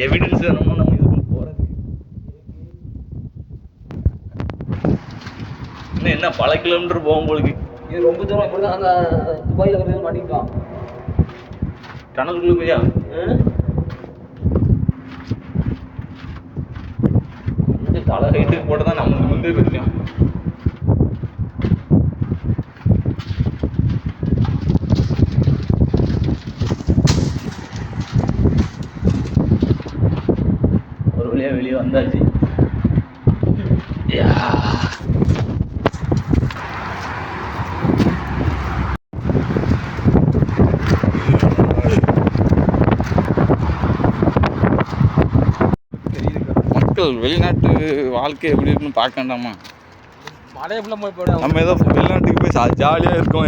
Evidence வேணுமோ நம்ம இதுக்குள்ள போகிறது. இன்னும் என்ன பல கிலோமீட்டர் போகும்போது இது ரொம்ப தூரம். இப்படி தான் அந்த துபாயில் வந்து மாட்டிக்கிட்டோம் டனலுக்குள்ளே போயா. இந்த தலை ஹைட்டுக்கு போட்டு தான் நம்ம நின்று இருக்கோம். ஒரு வழியாக வெளியே வந்தாச்சு. மக்கள் வெளிநாட்டு வாழ்க்கை எப்படி இருக்குன்னு பார்க்க வேண்டாமா? நம்ம ஏதோ வெளிநாட்டுக்கு போய் ஜாலியாக இருக்கோம்,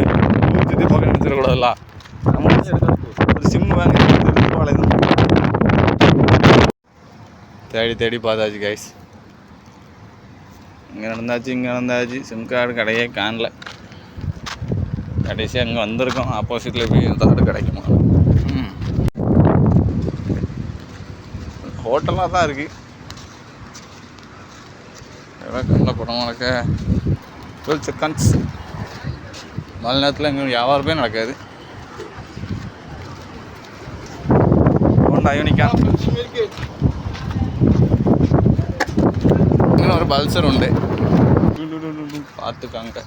சுற்றி பார்க்க நினச்சிடக்கூடாதுல்ல. நம்ம ஒரு சிம் வாங்கி தேடி தேடி பார்த்தாச்சு கைஸ். இங்கே நடந்தாச்சு சிம் கார்டு கடையே காணல. கடைசியாக அங்கே வந்திருக்கோம். ஆப்போசிட்டில் போய் கார்டு கிடைக்குமா? ஹோட்டலாக தான் இருக்குது. கண்ணில் படம் நடக்க 12 செகண்ட்ஸ். மழை நேரத்தில் எங்கே வியாபாரமே நடக்காது. ஹோண்டா யூனிக்கா, இன்னும் ஒரு பல்சர் உண்டு, பார்த்துக்காங்க.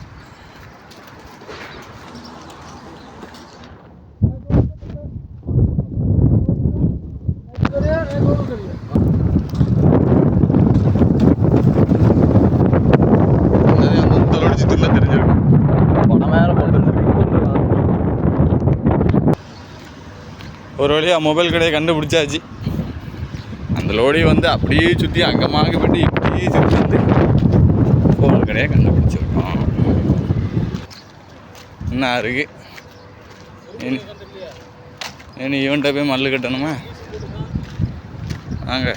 ஒரு வழியாக மொபைல் கடையை கண்டுபிடிச்சாச்சு. அந்த லோடி வந்து அப்படியே சுற்றி அங்கே மாங்க போய்ட்டு இப்படியே சுற்றி வந்து ஃபோன் கடையை கண்டுபிடிச்சிருக்கோம். என்ன இருக்கு இனி இவன்கிட்ட போய் மல்லு கட்டணுமா? வாங்க.